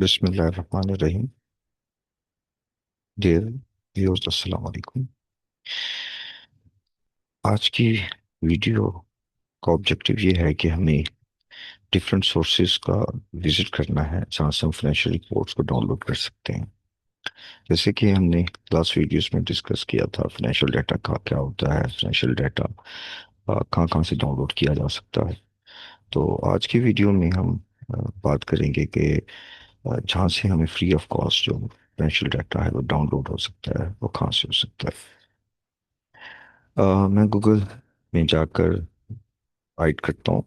बिस्मिल्लाहिर्रहमानिर्रहीम। Dear viewers, अस्सलाम वालेकुम। आज की वीडियो का ऑब्जेक्टिव ये है कि हमें डिफरेंट सोर्सेज का विजिट करना है जहाँ से हम फाइनेंशियल रिपोर्ट्स को डाउनलोड कर सकते हैं। जैसे कि हमने लास्ट वीडियोस में डिस्कस किया था, फाइनेंशियल डाटा का क्या होता है, फाइनेंशियल डाटा कहाँ कहाँ से डाउनलोड किया जा सकता है। तो आज की वीडियो में हम बात करेंगे कि जहाँ से हमें फ्री ऑफ कॉस्ट जो फाइनेंशियल डाटा है वो डाउनलोड हो सकता है, वो कहाँ से हो सकता है। मैं गूगल में जाकर टाइप करता हूँ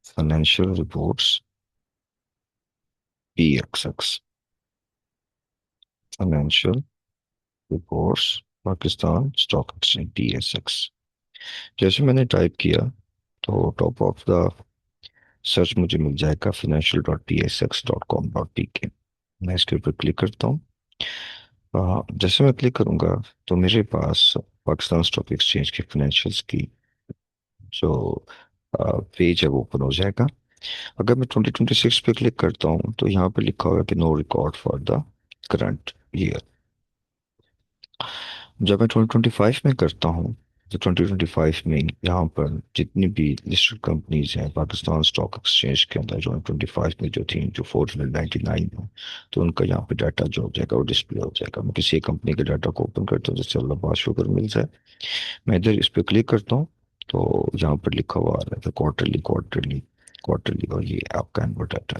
financial reports PXX, financial reports Pakistan stock exchange PSX। जैसे मैंने टाइप किया तो टॉप ऑफ द सर्च मुझे मिल जाएगा financial.psx.com.pk। मैं इसके ऊपर क्लिक करता हूँ। जैसे मैं क्लिक करूंगा तो मेरे पास पाकिस्तान स्टॉक एक्सचेंज के फाइनेंशियल्स की जो पेज है वो ओपन हो जाएगा। अगर मैं 2026 पे क्लिक करता हूँ तो यहाँ पे लिखा होगा कि no record for the current year. जब मैं 2025 में करता हूँ तो 2025 में यहाँ पर जितनी भी लिस्टेड कंपनीज हैं पाकिस्तान स्टॉक एक्सचेंज के अंदर, जो 2025 में जो थी, जो 499 है, तो उनका यहाँ पे डाटा जो हो जाएगा वो डिस्प्ले हो जाएगा। मैं किसी एक कंपनी के डाटा को ओपन करता हूँ, जैसे अल्लाह शुगर मिल जाए, मैं इधर इस पे क्लिक करता हूँ तो यहाँ पर लिखा हुआ आ रहा है क्वार्टरली क्वार्टरली क्वार्टरली, और ये आपका एनुअल डाटा।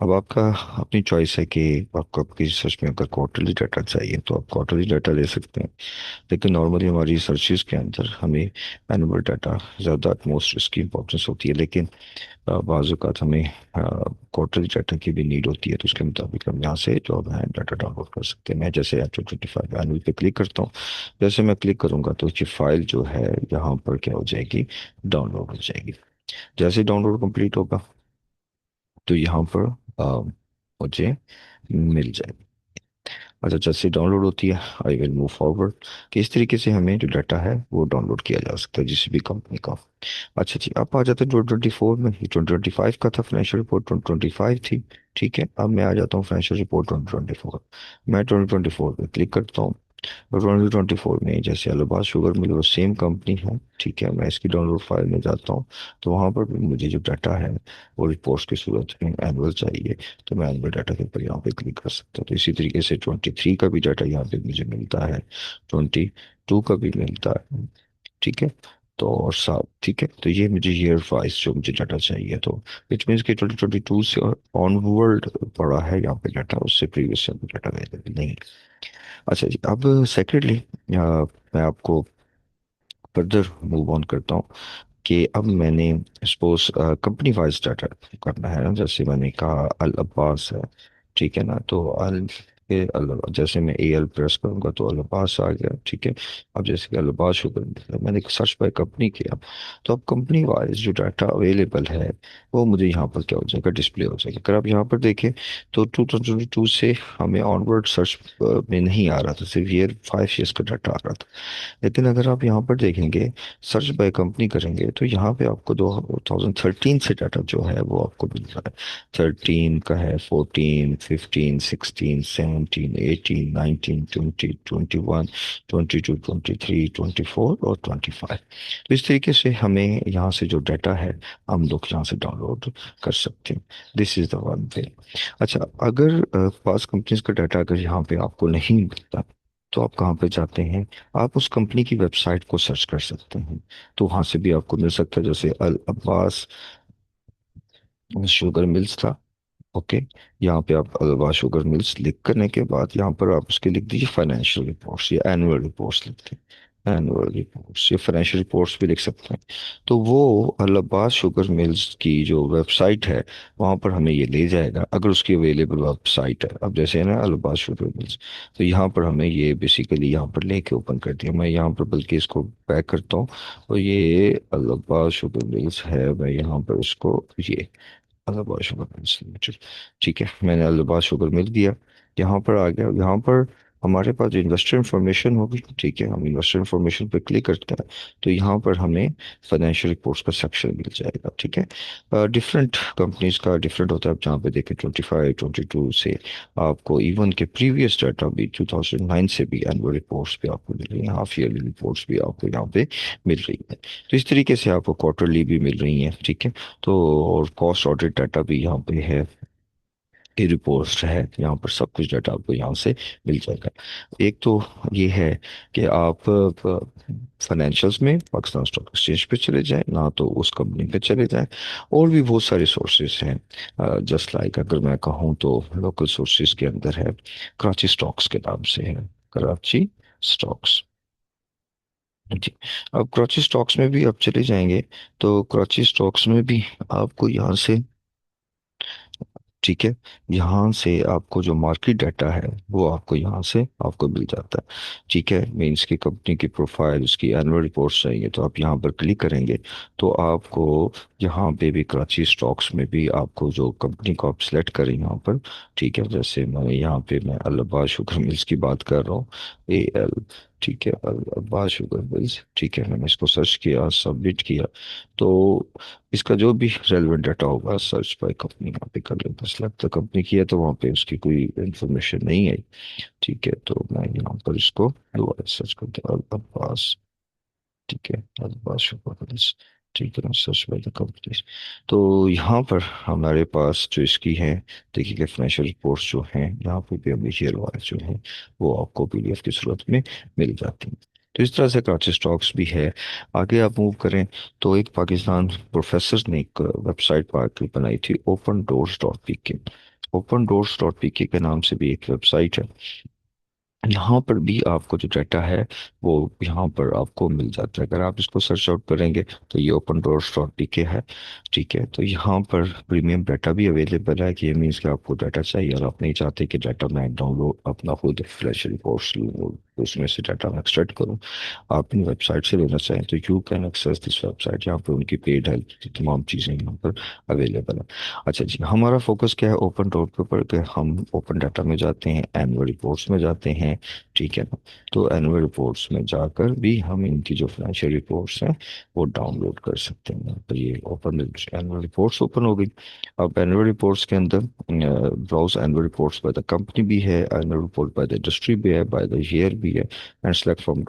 अब आपका अपनी चॉइस है कि आपको आपकी रिसर्च में अगर क्वार्टरली डाटा चाहिए तो आप क्वार्टरली डाटा ले सकते हैं, लेकिन नॉर्मली हमारी रिसर्चेज के अंदर हमें एनुअल डाटा ज़्यादा मोस्ट इसकी इंपॉर्टेंस होती है। लेकिन बाज़ अवक़ात हमें क्वार्टरली डाटा की भी नीड होती है, तो उसके मुताबिक हम यहाँ से जो है डाटा डाउनलोड कर सकते हैं। मैं जैसे एच 25 एनुअल पे क्लिक करता हूँ, जैसे मैं क्लिक करूँगा तो ये फाइल जो है यहाँ पर क्या हो जाएगी, डाउनलोड हो जाएगी। जैसे डाउनलोड कंप्लीट होगा तो यहाँ पर मुझे मिल जाएगी। अच्छा, जैसे डाउनलोड होती है आई विल मूव फॉरवर्ड कि इस तरीके से हमें जो डाटा है वो डाउनलोड किया जा सकता है जिस भी कंपनी का। अच्छा जी, अब आ जाते हैं 2024 में। ये 2025 का था, फाइनेंशियल रिपोर्ट 2025 थी। ठीक है, अब मैं आ जाता हूँ फाइनेंशियल रिपोर्ट 2024। मैं 2024 पे क्लिक करता हूँ। 2024 में जैसे अलाहाबाद शुगर मिल वो सेम कंपनी है। ठीक है, मैं इसकी डाउनलोड फाइल में जाता हूँ तो वहाँ पर भी मुझे जो डाटा है वो रिपोर्ट्स की सूरत में एनुअल चाहिए, तो मैं एनुअल डाटा के ऊपर यहाँ पे क्लिक कर सकता हूँ। तो इसी तरीके से 23 का भी डाटा यहाँ पे मुझे मिलता है, 22 का भी मिलता है। ठीक है, तो और साथ ठीक है, तो ये मुझे ईयर वाइज जो मुझे डाटा चाहिए, तो विच मीन्स कि 2022 से ऑनवर्ड पड़ा है यहाँ पे डाटा, उससे प्रीवियस से डाटा अवेलेबल नहीं है। अच्छा जी, अब सेकेंडली मैं आपको फर्दर मूव ऑन करता हूँ कि अब मैंने सपोज कंपनी वाइज डाटा करना है ना। जैसे मैंने कहा अल अब्बास है, ठीक है ना, तो अल के जैसे मैं AL प्रेस करूंगा तो अल अब्बास आ गया। ठीक है, अब जैसे कि अल अब्बास शुगर मतलब मैंने सर्च बाय कंपनी किया, तो अब कंपनी वाइज जो डाटा अवेलेबल है वो मुझे यहाँ पर क्या हो जाएगा, डिस्प्ले हो जाएगा। अगर आप यहाँ पर देखें तो 2022 से हमें ऑनवर्ड सर्च में नहीं आ रहा था, सिर्फ ईयर 5 ईयर्स का डाटा आ रहा था। लेकिन अगर आप यहाँ पर देखेंगे, सर्च बाय कंपनी करेंगे, तो यहाँ पे आपको 2013 से डाटा जो है वो आपको मिल रहा है। 13 का है, 14, 15, 16, 17, 18, 19, 20, 21, 22, 23, 24 और 25। तो इस तरीके से हमें यहाँ से जो डाटा है हम लोग यहाँ से डाउनलोड कर सकते हैं। This is the one way. अच्छा, अगर पास कंपनीज का डाटा अगर यहाँ पे आपको नहीं मिलता तो आप कहाँ पे जाते हैं, आप उस कंपनी की वेबसाइट को सर्च कर सकते हैं, तो वहां से भी आपको मिल सकता है। जैसे अल अब्बास शुगर मिल्स था। ओके, यहाँ पे आप अल अब्बास शुगर मिल्स लिख करने के बाद यहाँ पर आप उसके लिख दीजिए फाइनेंशियल रिपोर्ट्स या एनुअल रिपोर्ट्स लिखते हैं, एनुअल रिपोर्ट्स या फाइनेंशियल रिपोर्ट्स भी लिख सकते हैं। तो वो अल अब्बास शुगर मिल्स की जो वेबसाइट है वहाँ पर हमें ये ले जाएगा, अगर उसकी अवेलेबल वेबसाइट है। अब जैसे है ना अल अब्बास शुगर मिल्स, तो यहाँ पर हमें ये बेसिकली यहाँ पर लेके ओपन कर दिया। मैं यहाँ पर बल्कि इसको बैक करता हूँ और ये अल अब्बास शुगर मिल्स है, मैं यहाँ पर इसको ये अलाहाबाद शुगर मिल्स लिमिटेड, ठीक है, मैंने अलाहाबाद शुगर मिल दिया, यहाँ पर आ गया। यहाँ पर हमारे पास जो इन्वेस्टर इन्फॉर्मेशन होगी, ठीक है, हम इन्वेस्टर इन्फॉर्मेशन पे क्लिक करते हैं तो यहाँ पर हमें फाइनेंशियल रिपोर्ट्स का सेक्शन मिल जाएगा, ठीक है। डिफरेंट कंपनीज का डिफरेंट होता है। आप जहाँ पे देखें 25 22 से आपको इवन के प्रीवियस डाटा भी 2009 से भी एनुअल रिपोर्ट्स भी आपको मिल रही हैं, हाफ ईयरली रिपोर्ट्स भी आपको यहाँ पे मिल रही है। तो इस तरीके से आपको क्वार्टरली भी मिल रही हैं, ठीक है। तो और कॉस्ट ऑडिट डाटा भी यहाँ पे है, की रिपोर्ट है, यहाँ पर सब कुछ डाटा आपको यहाँ से मिल जाएगा। एक तो ये है कि आप फाइनेंशियल्स में पाकिस्तान स्टॉक एक्सचेंज पे चले जाएं, ना तो उस कंपनी पे चले जाएं। और भी बहुत सारे सोर्सेज हैं, जस्ट लाइक अगर मैं कहूँ तो लोकल सोर्सेज के अंदर है, कराची स्टॉक्स के नाम से है, कराची स्टॉक्स। जी। अब कराची स्टॉक्स में भी आप चले जाएंगे तो कराची स्टॉक्स में भी आपको यहाँ से, ठीक है, यहाँ से आपको जो मार्केट डाटा है वो आपको यहाँ से आपको मिल जाता है, ठीक है। मीन्स की कंपनी की प्रोफाइल, उसकी एनुअल रिपोर्ट्स चाहिए तो आप यहाँ पर क्लिक करेंगे तो आपको यहाँ पे भी कराची स्टॉक्स में भी आपको जो कंपनी को आप सिलेक्ट करें यहाँ पर, ठीक है। जैसे मैं यहाँ पे मैं अल अब्बास शुगर मिल्स की बात कर रहा हूँ, AL, ठीक है, अल अब्बास शुगर मिल्स, ठीक है। मैंने इसको सर्च किया, सबमिट किया, तो इसका जो भी रेलेवेंट डाटा होगा सर्च बाय कंपनी यहाँ पे कर लेते हैं। सिलेक्ट द कंपनी किया तो वहाँ पे उसकी कोई इंफॉर्मेशन नहीं आई, ठीक है। तो मैं यहाँ पर इसको दोबारा सर्च करता हूँ, अल अब्बास, ठीक है, अल अब्बास शुक्रिया, ठीक है, सर्च बाय द कंपनीज। तो यहाँ पर हमारे पास जो इसकी है, देखिए फाइनेंशियल रिपोर्ट्स जो हैं यहाँ पे भी अभी शेयर वाले जो हैं वो आपको PDF की सूरत में मिल जाती हैं। तो इस तरह से कराची स्टॉक्स भी है। आगे आप मूव करें तो एक पाकिस्तान प्रोफेसर ने एक वेबसाइट बनाई थी, open doors.pk। open doors.pk के नाम से भी एक वेबसाइट है। यहाँ पर भी आपको जो डाटा है वो यहाँ पर आपको मिल जाता है। अगर आप इसको सर्च आउट करेंगे तो ये open doors.pk है, ठीक है। तो यहाँ पर प्रीमियम डाटा भी अवेलेबल है, कि ये मीन्स कि आपको डाटा चाहिए और आप नहीं चाहते कि डाटा मैं डाउनलोड अपना खुद फ्लैश रिपोर्ट्स लूँ, उसमें से डाटा मैं एक्सट्रैक्ट करूँ, आप इन वेबसाइट से लेना चाहें तो you can access this website. यहाँ पर उनकी पेड हेल्प की तमाम चीज़ें यहाँ पर अवेलेबल है। अच्छा जी, हमारा फोकस क्या है ओपन डॉट के ऊपर, के हम ओपन डाटा में जाते हैं, एनुअल रिपोर्ट्स में जाते हैं, ठीक है ना। तो एनुअल रिपोर्ट्स में जाकर भी हम इनकी जो फाइनेंशियल रिपोर्ट्स हैं वो डाउनलोड कर सकते हैं। तो ये ओपन एनुअल रिपोर्ट्स ओपन हो गई। अब एनुअल रिपोर्ट्स के अंदर browse annual reports by the company भी है, annual report by the industry भी है, बाय द ईयर भी है, and select from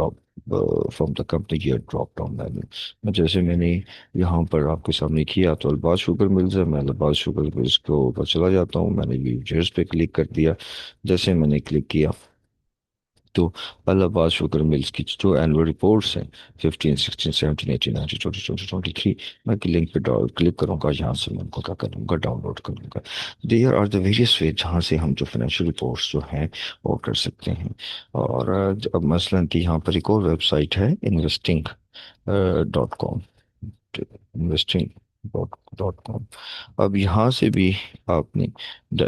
the company year drop down menu. जैसे मैंने यहाँ पर आपके सामने किया तो अल्बाज शुगर मिल्स है, मैं अल्बाज शुगर मिल्स के ऊपर चला जाता हूँ, मैंने यूजर्स पे क्लिक कर दिया। जैसे मैंने क्लिक किया तो अलाहाबाद शुगर मिल्स की जो एनुअल रिपोर्ट्स हैं 15 16 17 18 19 20 20 23, मैं कि लिंक पे क्लिक करूंगा, यहाँ से मैं उनको क्या करूंगा, डाउनलोड करूंगा। There are the various way जहाँ से हम जो फाइनेंशियल रिपोर्ट्स जो हैं वो कर सकते हैं। और अब मसलन कि यहाँ पर एक और वेबसाइट है, investing.com, investing dot dot com. अब यहाँ से भी आपने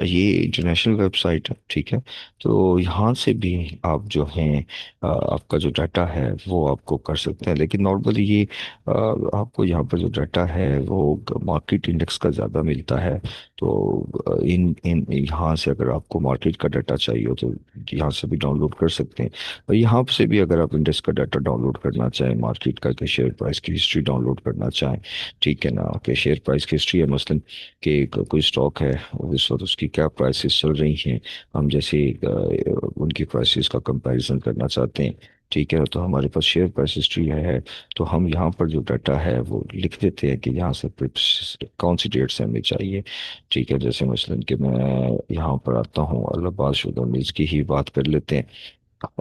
ये इंटरनेशनल वेबसाइट है, ठीक है। तो यहाँ से भी आप जो हैं आपका जो डाटा है वो आपको कर सकते हैं, लेकिन नॉर्मली ये आपको यहाँ पर जो डाटा है वो मार्केट इंडेक्स का ज़्यादा मिलता है। तो इन इन यहाँ से अगर आपको मार्केट का डाटा चाहिए हो तो यहाँ से भी डाउनलोड कर सकते हैं। और यहाँ से भी अगर आप इंडेक्स का डाटा डाउनलोड करना चाहें, मार्केट का, कि शेयर प्राइस की हिस्ट्री डाउनलोड करना चाहें, ठीक है ना, कि शेयर प्राइस की हिस्ट्री है मसलन कि कोई स्टॉक है और इस वक्त उसकी क्या प्राइसेस चल रही हैं, हम जैसे उनकी प्राइसेस का कंपैरिजन करना चाहते हैं, ठीक है। तो हमारे पास शेयर प्राइस हिस्ट्री है, तो हम यहाँ पर जो डाटा है वो लिख देते हैं कि यहाँ से कौन सी डेट से हमें चाहिए, ठीक है। जैसे मसलन कि मैं यहाँ पर आता हूँ, अलाहाबाद शुगर मिल्स की ही बात कर लेते हैं,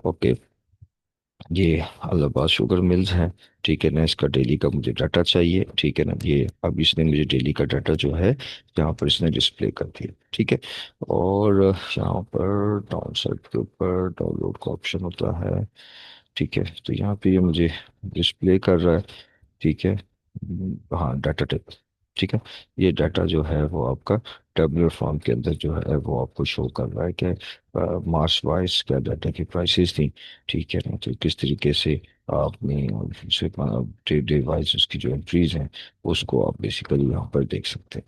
ओके। ये इलाहाबाद शुगर मिल्स है, ठीक है ना। इसका डेली का मुझे डाटा चाहिए, ठीक है ना। ये अब इसने मुझे डेली का डाटा जो है यहाँ पर इसने डिस्प्ले कर दिया, ठीक है। और यहाँ पर डाउन साइड के ऊपर डाउनलोड का ऑप्शन होता है, ठीक है। तो यहाँ पे ये मुझे डिस्प्ले कर रहा है, ठीक है। हाँ, डाटा टेबल, ठीक है। ये डाटा जो है वो आपका टेबुलर फॉर्म के अंदर जो है वो आपको शो कर रहा है कि मार्च वाइज क्या डाटा की प्राइसेस थी, ठीक है ना। तो किस तरीके से आपने से डे डे वाइज उसकी जो एंट्रीज हैं उसको आप बेसिकली यहाँ पर देख सकते हैं।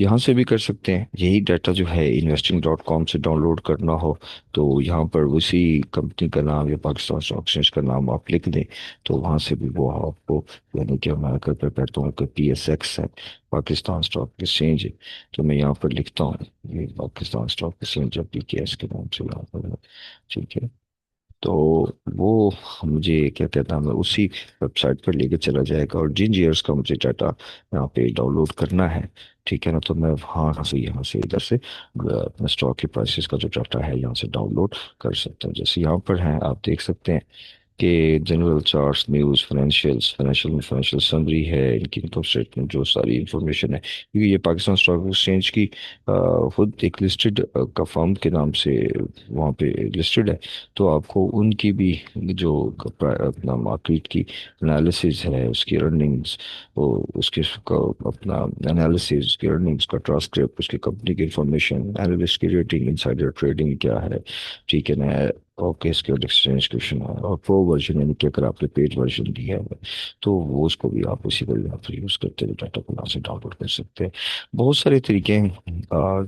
यहाँ से भी कर सकते हैं। यही डाटा जो है investing.com से डाउनलोड करना हो तो यहाँ पर उसी कंपनी का नाम या पाकिस्तान स्टॉक एक्सचेंज का नाम आप लिख दें, तो वहाँ से भी वो आपको, यानी कि मैं अगर कहता हूँ कि PSX है, पाकिस्तान स्टॉक एक्सचेंज है, तो मैं यहाँ पर लिखता हूँ ये पाकिस्तान स्टॉक एक्सचेंज या PKS के नाम से यहाँ पर है। ठीक है। तो वो मुझे क्या कहता है, मैं उसी वेबसाइट पर लेके चला जाएगा, और जिन ईयर्स का मुझे डाटा यहाँ पे डाउनलोड करना है, ठीक है ना, तो मैं यहाँ से इधर से अपने स्टॉक के प्राइसेस का जो डाटा है यहाँ से डाउनलोड कर सकता हूँ। जैसे यहाँ पर है, आप देख सकते हैं कि general charts, news, financial summary है, इनकी इनकम स्टेटमेंट, जो सारी इंफॉर्मेशन है, क्योंकि ये पाकिस्तान स्टॉक एक्सचेंज की खुद एक लिस्टेड का फर्म के नाम से वहाँ पे लिस्टेड है। तो आपको उनकी भी जो अपना मार्केट की एनालिसिस है, उसकी अर्निंग्स, वो उसके अपना एनालिसिस, उसकी अर्निंग्स का ट्रांसक्रिप्ट, उसकी कंपनी की इंफॉर्मेशन, एनालिस्ट की रेटिंग, इनसाइडर ट्रेडिंग क्या है, ठीक है ना, ओके, स्क्योर एक्सचेंज क्वेश्चन है, और प्रो वर्जन यानी कि अगर आपने पेड वर्जन लिया है तो वो उसको भी आप उसी पर यहाँ पर यूज़ करते हुए डाटा को यहाँ से डाउनलोड कर सकते हैं। बहुत सारे तरीके हैं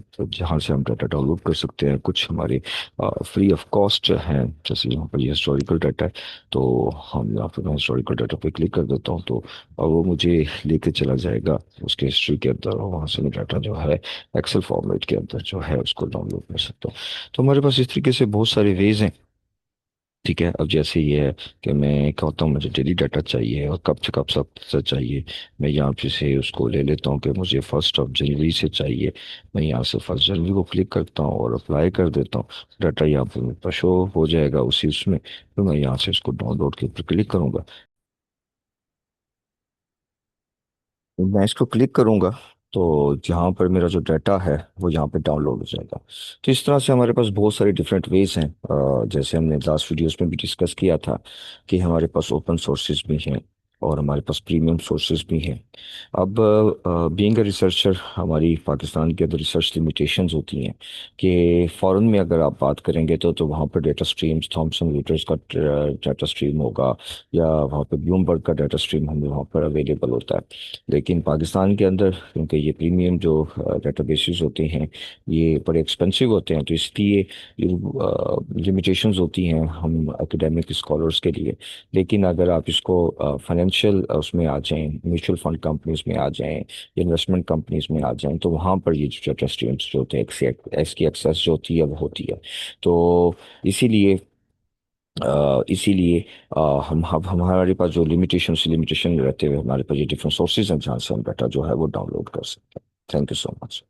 तो जहाँ से हम डाटा डाउनलोड कर सकते हैं। कुछ हमारे फ्री ऑफ कॉस्ट हैं, जैसे यहाँ पर ये हिस्टोरिकल डाटा है, तो हम यहाँ पर, मैं हिस्टोरिकल डाटा पे क्लिक कर देता हूँ, तो वो मुझे लेके चला जाएगा उसके हिस्ट्री के अंदर, और वहाँ से मैं डाटा जो है एक्सेल फॉर्मेट के अंदर जो है उसको डाउनलोड कर सकता हूँ। तो हमारे पास इस तरीके से बहुत सारे वेज हैं। ठीक है। अब जैसे ये है कि मैं कहता हूँ मुझे डेली डाटा चाहिए और कब से कब से चाहिए, मैं यहाँ पे से उसको ले लेता हूँ कि मुझे 1 जनवरी से चाहिए। मैं यहाँ से 1 जनवरी को क्लिक करता हूँ और अप्लाई कर देता हूँ। डाटा यहाँ पे मेरे पास शो हो जाएगा उसी उसमें, तो मैं यहाँ से इसको डाउनलोड के ऊपर क्लिक करूंगा। मैं इसको क्लिक करूंगा तो जहाँ पर मेरा जो डाटा है वो यहाँ पे डाउनलोड हो जाएगा। तो इस तरह से हमारे पास बहुत सारे डिफरेंट वेज हैं। जैसे हमने लास्ट वीडियोस में भी डिस्कस किया था कि हमारे पास ओपन सोर्सेज भी हैं और हमारे पास प्रीमियम सोर्सेज भी हैं। अब बीइंग अ रिसर्चर, हमारी पाकिस्तान के अंदर रिसर्च लिमिटेशंस होती हैं कि फ़ॉरेन में अगर आप बात करेंगे तो वहाँ पर डेटा स्ट्रीम्स, थॉमसन रिटर्स का डाटा स्ट्रीम होगा, या वहाँ पे ब्लूमबर्ग का डाटा स्ट्रीम हमें वहाँ पर अवेलेबल होता है। लेकिन पाकिस्तान के अंदर क्योंकि ये प्रीमियम जो डेटाबेसेस होते हैं ये बड़े एक्सपेंसिव होते हैं, तो इसलिए लिमिटेशंस होती हैं हम एकेडमिक स्कॉलर्स के लिए। लेकिन अगर आप इसको फाइनेंशियल उसमें आ जाएं, म्यूचुअल फंड कंपनीज में आ जाएं, इन्वेस्टमेंट कंपनीज में आ जाएं, तो वहाँ पर ये जो डेटा स्ट्रीम्स जो होते हैं, इसकी एक्सेस जो होती है वो होती है। तो इसीलिए इसीलिए हम हमारे पास जो लिमिटेशन रहते हुए हमारे पास ये डिफरेंट सोर्सेज हैं जहाँ से हम डाटा जो है वो डाउनलोड कर सकते हैं। Thank you so much.